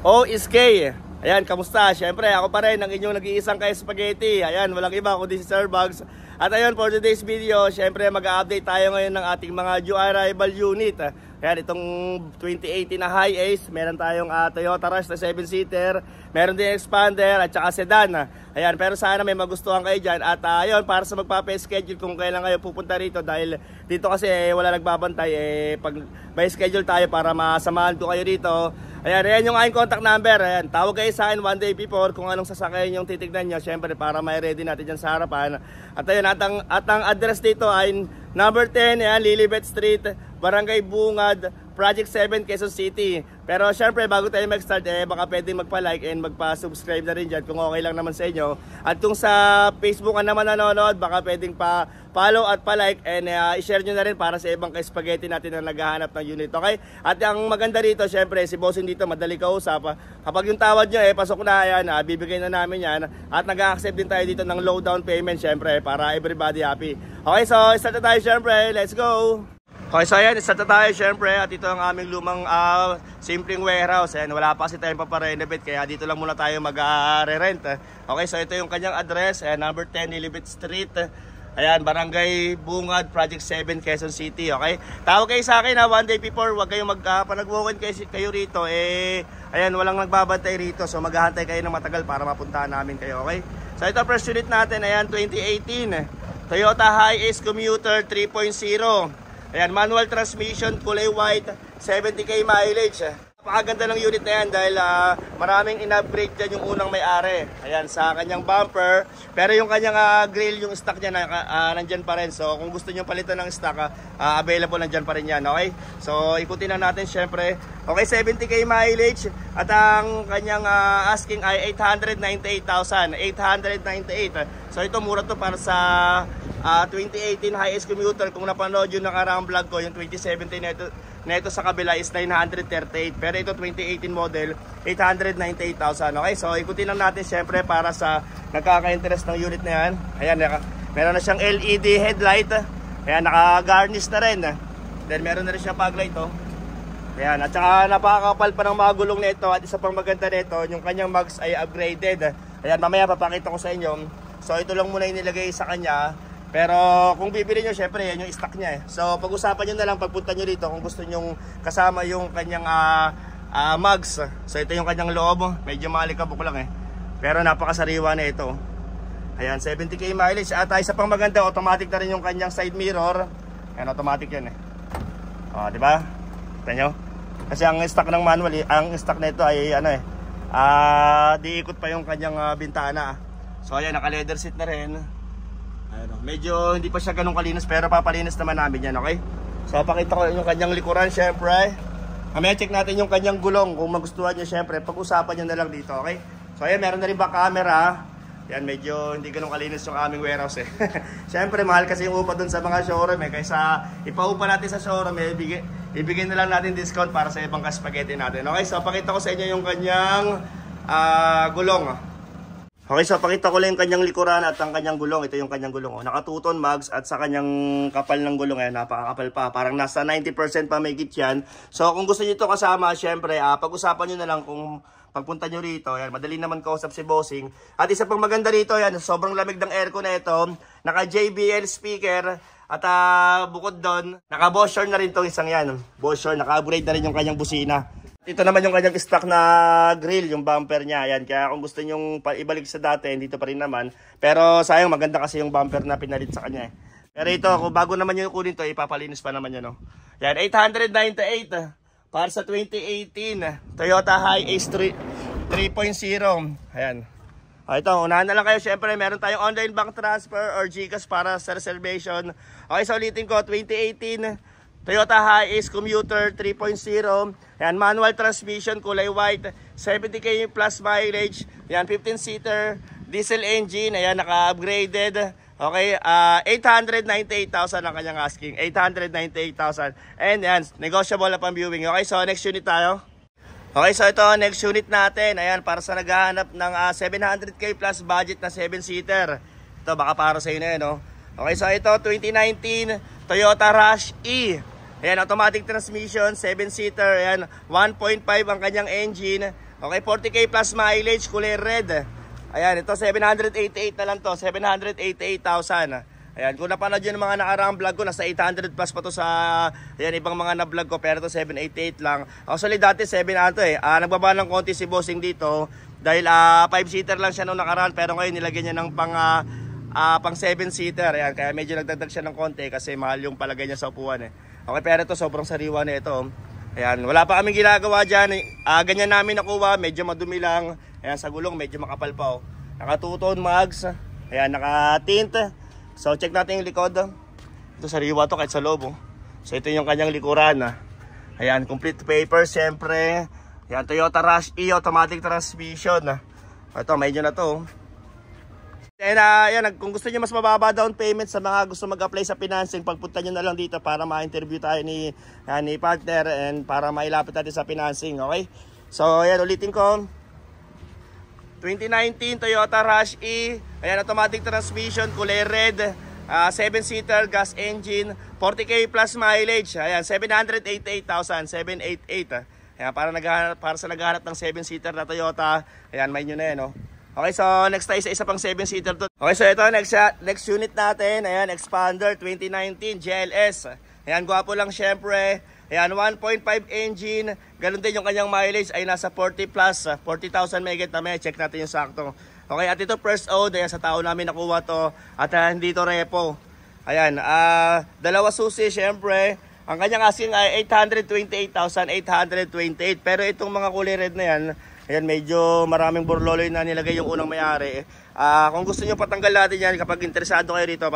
OSK. Ayan, kamusta? Siyempre, ako pa rin ang inyong nag-iisang ka-spaghetti. Ayan, walang iba kundi si Sir Bugs. At ayun, for today's video, siyempre mag-update tayo ngayon ng ating mga new arrival unit. Ayan, itong 2018 na high ace, meron tayong Toyota Rush na 7-seater, meron din expander at saka sedan. Ayan, pero sana may magustuhan kayo dyan. At ayun, para sa magpapa-schedule kung kailan kayo pupunta rito, dahil dito kasi wala nagbabantay, pag may schedule tayo para masamahan ko kayo rito. Ayan yung aking contact number. Ayan, tawag kayo sa akin one day before kung anong sasakyan yung titignan nyo. Siyempre para may ready natin dyan sa harapan. At ayun, at ang address dito ay number 10, ayan, Lilibet Street, Barangay Bungad, Project 7, Quezon City. Pero syempre bago tayo mag-start, baka pwedeng magpa-like and magpa-subscribe na rin dyan kung okay lang naman sa inyo. At kung sa Facebook ka naman nanonood, baka pwedeng pa-follow at pa-like and i-share nyo na rin para sa ibang ka-spaghetti natin na naghahanap ng unit, okay? At ang maganda rito, syempre si bossing dito madali kausap. Kapag yung tawad nyo pasok na, yan, bibigay na namin yan. At nag-accept din tayo dito ng low down payment, syempre para everybody happy. Okay, so start na tayo syempre, let's go! Okay, so ayan, start na tayo syempre. At ito ang aming lumang simpleng warehouse. Ayan, wala pa kasi tayong paparenovate, kaya dito lang muna tayo mag-re-rent. Okay, so ito yung kanyang address. Ayan, number 10 Lilibet Street. Ayan, Barangay Bungad, Project 7, Quezon City. Okay, tawag kayo sa akin one day before. Huwag kayong panag-walk-in kayo rito. Ayan, walang nagbabantay rito. So maghahantay kayo ng matagal para mapuntahan namin kayo. Okay, so ito first unit natin. Ayan, 2018 Toyota Hiace Commuter 3.0. Ayan, manual transmission, kulay white, 70k mileage. Napakaganda ng unit na yan dahil maraming in-upgrade dyan yung unang may-ari. Ayan, sa kanyang bumper. Pero yung kanyang grill, yung stock niya nandyan pa rin. So kung gusto nyo palitan ng stock, available nandyan pa rin yan. Okay? So ikutin na natin syempre. Okay, 70k mileage. At ang kanyang asking ay 898,000. 898. So ito mura to para sa 2018 Hiace Commuter. Kung napanood yung nakaraang vlog ko, yung 2017 na ito sa kabila is 938. Pero ito 2018 model, 898,000. Okay, so ikutin lang natin syempre para sa nagkaka-interest ng unit na yan. Ayan, meron na siyang LED headlight. Ayan, naka-garnish na rin. Then meron na rin siyang fog light. Ayan, at saka napakakapal pa ng mga gulong na ito. At isa pang maganda nito, yung kanyang mags ay upgraded. Ayan, mamaya papakita ko sa inyo. So ito lang muna yung nilagay sa kanya. Pero kung bibili nyo, syempre yan yung stock niya. So pag-usapan nyo na lang pagpunta nyo dito kung gusto nyo kasama yung kanyang mugs. So ito yung kanyang loob. Medyo malikabok lang pero napakasariwa na ito. Ayan, 70k mileage. At isa pang maganda, automatic na rin yung kanyang side mirror. Ayan, automatic yan diba? Kita nyo? Kasi ang stock ng manual, ang stock na ito ay di ikot pa yung kanyang bintana. So ayan, naka leather seat na rin. Medyo hindi pa siya ganun kalinis pero papalinis naman namin yan, okay? So pakita ko yung kanyang likuran syempre. Mamaya check natin yung kanyang gulong. Kung magustuhan nyo syempre, pag-usapan nyo na lang dito, okay? So ayan, meron na rin ba camera. Yan, medyo hindi ganun kalinis yung aming warehouse syempre mahal kasi yung upa dun sa mga showroom kaysa ipaupa natin sa showroom ibigay na lang natin discount para sa ibang ka-spaghetti natin. Okay, so pakita ko sa inyo yung kanyang gulong. Okay, so pakita ko lang yung kanyang likuran at ang kanyang gulong. Ito yung kanyang gulong. Naka-2-ton mags at sa kanyang kapal ng gulong. Napakakapal pa. Parang nasa 90% pa may git yan. So kung gusto nyo ito kasama, syempre, pag-usapan nyo na lang kung pagpunta nyo rito. Yan, madali naman kausap si bossing. At isa pang maganda rito, yan, sobrang lamig ng aircon na ito. Naka JBL speaker. At bukod doon, naka Boschor na rin itong isang yan. Boschor, naka-upgrade na rin yung kanyang busina. Ito naman yung kanyang stock na grill, yung bumper niya. Ayan, kaya kung gusto nyong ibalik sa dati, dito pa rin naman. Pero sayang, maganda kasi yung bumper na pinalit sa kanya. Pero ito, kung bago naman yung kunin to, ipapalinis pa naman yan. Yan, 898 para sa 2018 Toyota Hiace 3.0. Ayan. Ito, unahan na lang kayo. Siyempre, meron tayong online bank transfer or GCash para sa reservation. Okay, so ulitin ko, 2018 Toyota Hiace Commuter 3.0. Ayan, manual transmission, kulay white, 70k plus mileage. Ayan, 15-seater, diesel engine. Ayan, naka-upgraded. Okay, 898,000 ang kanyang asking. 898,000. And ayan, negotiable na pang viewing. Okay, so next unit tayo. Okay, so ito, next unit natin. Ayan, para sa naghahanap ng 700k plus budget na 7-seater. Ito, baka para sa inyo, Okay, so ito, 2019 Toyota Rush E. Ayan, automatic transmission, 7-seater. Ayan, 1.5 ang kanyang engine. Okay, 40k plus mileage, kulay red. Ayan, ito 788 na lang to, 788,000. Ayan, kung napanood yun ng mga nakaraang vlog ko, nasa 800 plus pa to sa ayan, ibang mga na-vlog ko, pero to 788 lang. Actually, dati 7 to eh. Nagbaba ng konti si bossing dito dahil 5-seater lang siya nung nakaraan, pero ngayon nilagyan niya ng pang 7-seater. Ayan, kaya medyo nagdagdag siya ng konti kasi mahal yung palagay niya sa upuan eh. Okay, pero ito sobrang sariwa na ito. Ayan, wala pa kaming ginagawa dyan. Ganyan namin nakuha, medyo madumi lang. Ayan, sa gulong medyo makapal pa. Naka 2-tone mags. Ayan, naka tint. So, check natin yung likod. Ito sariwa to kahit sa loob. So, ito yung kanyang likuran. Ayan, complete paper, siyempre. Ayan, Toyota Rush E automatic transmission. Ito, medyo na to. And ayan, kung gusto niyo mas mababa down payment sa mga gusto mag-apply sa financing, pagpunta niyo na lang dito para ma-interview tayo ni partner and para mailapit natin sa financing, okay? So, ayan, ulitin ko. 2019 Toyota Rush E, ayan, automatic transmission, kulay red, 7-seater, gas engine, 40k plus mileage. Ayan, 788,000, 788. Ayan, para sa naghahanap ng 7-seater na Toyota. Ayan, may nyo na yan, oh. Okay, so next tayo sa isa pang 7-seater to. Okay, so ito next unit natin. Ayan, Expander 2019 GLS. Ayan, gwapo lang syempre. Ayan, 1.5 engine. Ganun din yung kanyang mileage ay nasa 40 plus, 40,000 megat na may. Check natin yung sakto. Okay, at ito first owned. Ayan, sa tao namin nakuha to. At hindi to repo. Ayan, dalawa susi syempre. Ang kanyang asking ay 828,828. Pero itong mga kulay red na yan, ayan, medyo maraming burloloy na nilagay yung unang may-ari. Kung gusto nyo patanggal natin yan, kapag interesado kayo rito,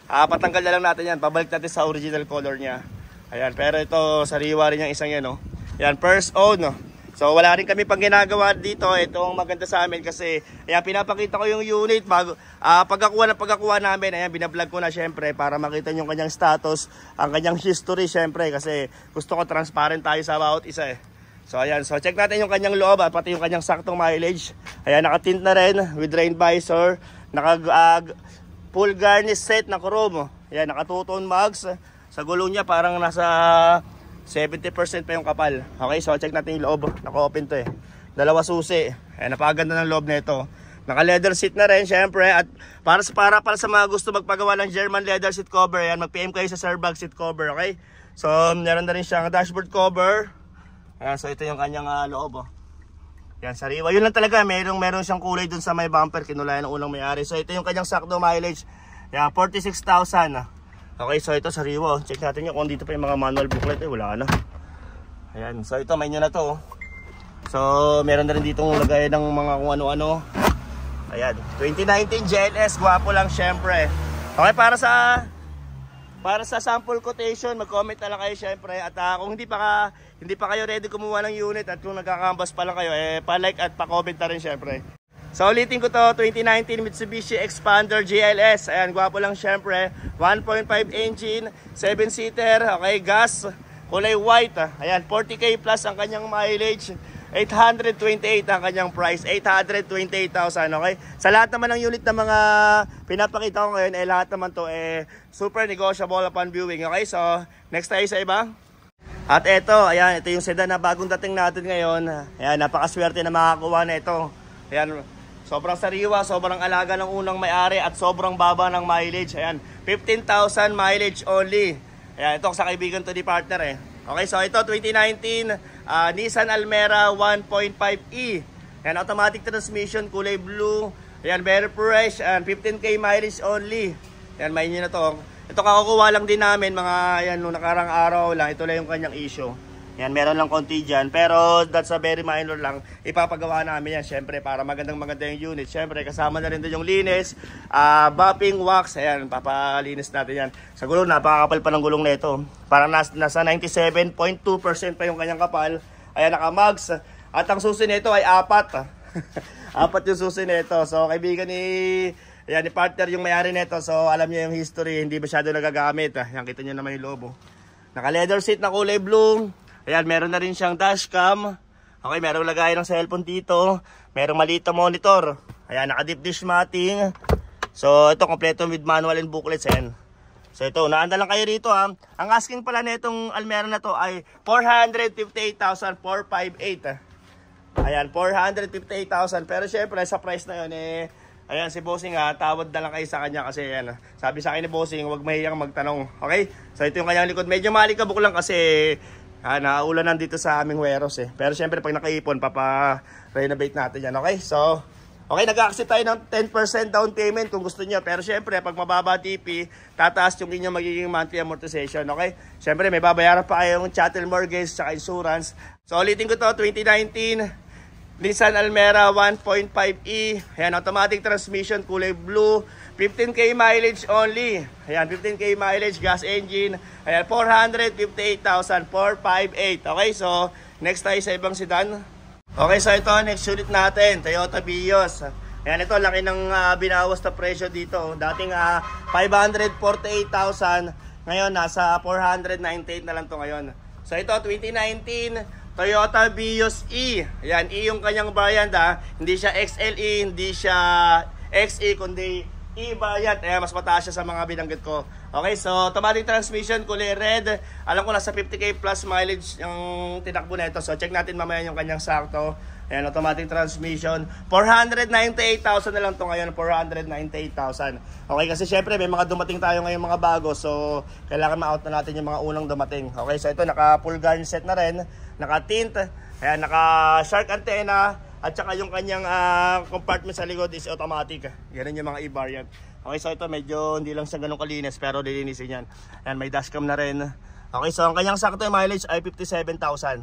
patanggal na lang natin yan. Pabalik natin sa original color niya. Ayan, pero ito, sariwa rin yung isang yan, no? Ayan, first own, no? So, wala rin kami pang ginagawa dito. Ito ang maganda sa amin kasi, ayan, pinapakita ko yung unit bago, pagkakuha namin. Ayan, binablog ko na syempre para makita yung kanyang status, ang kanyang history syempre kasi gusto ko transparent tayo sa bawat isa eh. So ayan, so check natin yung kanyang loob at pati yung kanyang saktong mileage. Ayan, naka-tint na rin with rain visor, full garnish set na chrome. Ayan, naka 2-tone mags. Sa gulong niya parang nasa 70% pa yung kapal. Okay, so check natin yung loob. Naka-open to eh. Dalawa susi. Ayan, napakaganda ng loob nito. Naka-leather seat na rin syempre at para sa mga gusto magpagawa ng German leather seat cover, ayan, mag-PM kayo sa Serbag seat cover, okay? So meron na rin siyang dashboard cover. Ayan, so ito yung kanyang loob, oh. Yan, sariwa. Yun lang talaga, meron siyang kulay dun sa may bumper, kinulayan ng unang may-ari. So ito yung kanyang sakto mileage. Yan, 46,000. Okay, so ito sariwa. Check natin yung kung dito pa yung mga manual booklet, wala na. Ayan, so ito, may nyo na to. So, meron na rin ditong lagay ng mga kung ano-ano. Ayan, 2019 GLS, gwapo lang syempre. Okay, para sa sample quotation, mag-comment na lang kayo syempre. At kung hindi pa kayo ready kumuha ng unit at kung nagkakambas pa lang kayo, pa-like at pa-comment na rin syempre. So ulitin ko to, 2019 Mitsubishi Expander GLS. Ayan, gwapo lang syempre. 1.5 engine, 7-seater, okay, gas, kulay white. Ayan, 40k plus ang kanyang mileage. 828 ang kanyang price, 828,000, okay? Sa lahat naman ng unit na mga pinapakita ko ngayon, lahat naman to super negotiable upon viewing, okay? So, next tayo sa iba. At ito, ayan, ito yung sedan na bagong dating natin ngayon. Ayan, napakaswerte na makakuha na ito. Ayan, sobrang sariwa, sobrang alaga ng unang may-ari at sobrang baba ng mileage. Ayan, 15,000 mileage only. Ayan, ito sa kaibigan to ni partner Okay, so ito 2019 Nissan Almera 1.5e. Ayan, automatic transmission, kulay blue. Ayan, very fresh. Ayan, 15k mileage only. Ayan, may nyo na to. Ito kakukuha lang din namin mga, ayan, nung nakarang araw lang. Ito lang yung kanyang issue. Ayan, meron lang konti dyan. Pero that's a very minor lang. Ipapagawa namin yan, syempre, para maganda yung unit. Syempre, kasama na rin din yung linis, buffing, wax. Ayan, papalinis natin yan. Sa gulong, napakakapal pa ng gulong na ito. Parang nasa 97.2% pa yung kanyang kapal. Ayan, naka-mags. At ang susi nito ay 4. 4 yung susi nito. So, kaibigan ni partner yung may-ari nito. So, alam niya yung history. Hindi masyado nagagamit. Ayan, kita niyo naman yung lobo. Naka-leather seat na kulay blue. Ayan, meron na rin siyang dashcam. Okay, merong lagay ng cellphone dito. Merong maliit na monitor. Ayan, naka-deep dish matting. So, ito kompleto with manual and booklets. Ayan. So ito, naanda lang kayo rito ha. Ang asking pala nitong Almera na to ay 458,458. Ayan, 458,000. Pero syempre sa price na yun ayan si Bossing tawad na lang kayo sa kanya kasi ayan, sabi sa akin ni Bossing, huwag mahiyang magtanong. Okay? So ito yung kanyang likod. Medyo malikabok lang kasi naulanan dito sa aming warehouse Pero syempre pag nakaipon, papa-renovate natin yan. Okay? So okay, nag-accept tayo ng 10% down payment kung gusto niyo. Pero syempre, pag mababa TP, tataas yung inyong magiging monthly amortization. Okay? Syempre, may babayaran pa kayong chattel mortgage sa insurance. So, ulitin ko to, 2019 Nissan Almera 1.5e. Ayan, automatic transmission, kulay blue. 15k mileage only. Ayan, 15k mileage, gas engine. Ayan, 458,458. Okay, so, next tayo sa ibang sedan. Okay, so ito, next unit natin, Toyota Vios. Ayan, ito, laki ng binawas na presyo dito. Dating 548,000, ngayon nasa 498 na lang to ngayon. So ito, 2019 Toyota Vios E. Ayan, E yung kanyang variant Hindi siya XLE, hindi siya XE, kundi E variant. Ayan, mas mataas siya sa mga binanggit ko. Okay, so automatic transmission, kulay red. Alam ko nasa 50k plus mileage yung tinakbo na ito. So check natin mamaya yung kanyang sakto. Ayan, automatic transmission. 498,000 na lang to ngayon, 498,000. Okay, kasi syempre may mga dumating tayo ngayon mga bago. So kailangan ma-out na natin yung mga unang dumating. Okay, so ito naka full garnish set na rin, naka tint, ayan, naka shark antenna. At saka yung kanyang compartment sa likod is automatic. Ganun yung mga e-variant. Okay, so ito medyo hindi lang siya ganun kalinis pero dilinisin yan. Ayan, may dashcam na rin. Okay, so ang kanyang sakto mileage ay 57,000.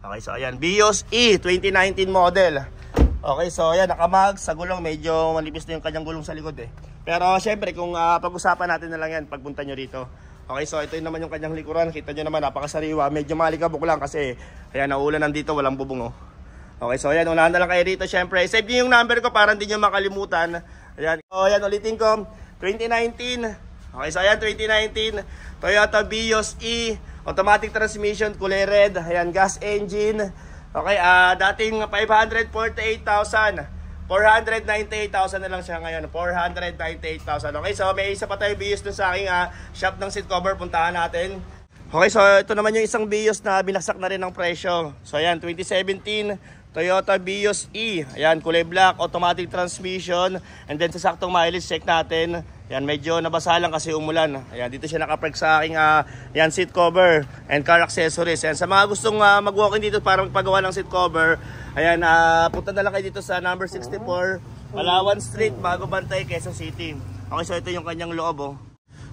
Okay, so ayan, Vios E 2019 model. Okay, so ayan, nakamag sa gulong. Medyo manipis na yung kanyang gulong sa likod Pero syempre kung pag-usapan natin na lang yan pagpunta nyo rito. Okay, so ito naman yung kanyang likuran. Kita nyo naman, napakasariwa. Medyo malikabok lang kasi ayan, naulan nandito, walang bubong Okay, so ayan, unahan na lang kayo rito. Syempre, save nyo yung number ko para hindi nyo makalimutan. Ayan, so ayan, ulitin ko, 2019. Okay, so ayan, 2019 Toyota Vios E, automatic transmission, kulay red. Ayan, gas engine. Okay, dating 548,000, 498,000 na lang siya ngayon, 498,000. Okay, so may isa pa tayo Vios dun sa aking shop ng seat cover, puntahan natin. Okay, so ito naman yung isang Vios na binaksak na rin ng presyo. So ayan, 2017 Toyota Vios E. Ayan, kulay black, automatic transmission. And then sa saktong mileage, check natin. Ayan, medyo nabasa lang kasi umulan. Ayan, dito siya nakapark sa aking ayan, seat cover and car accessories. Ayan, sa mga gustong mag-walk-in dito para magpagawa ng seat cover, ayan, punta na lang kayo dito sa number 64 Palawan Street, Bago Bantay, Quezon City. Okay, so ito yung kanyang loob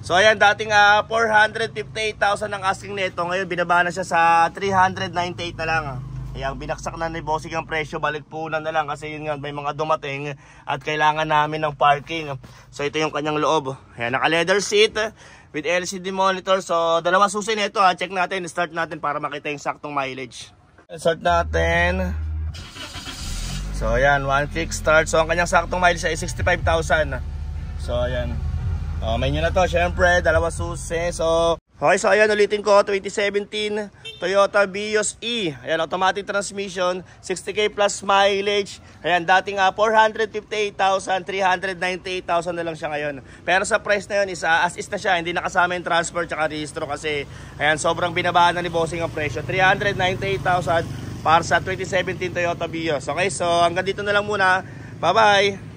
So ayan, dating 458,000 ang asking nito. Ngayon binaba na siya sa 398 na lang. Ayan, binaksak na ni Bossing ang presyo, balik punan na lang kasi yun nga, may mga dumating at kailangan namin ng parking. So ito yung kanyang loob. Ayan, naka leather seat with LCD monitor. So dalawa susi nito check natin, start natin para makita yung saktong mileage. Start natin. So ayan, one click start. So ang kanyang saktong mileage ay 65,000. So ayan. May nyo na to, syempre, dalawa susi. So okay, so ayan, ulitin ko, 2017 Toyota Vios E. Ayan, automatic transmission, 60k plus mileage. Ayan, dating 458,000, 398,000 na lang siya ngayon. Pero sa price na yun, as is na siya, hindi nakasama yung transport tsaka registro kasi ayan, sobrang binabaan na ni Bossing ang presyo. 398,000 para sa 2017 Toyota Vios. Okay, so hanggang dito na lang muna. Bye-bye!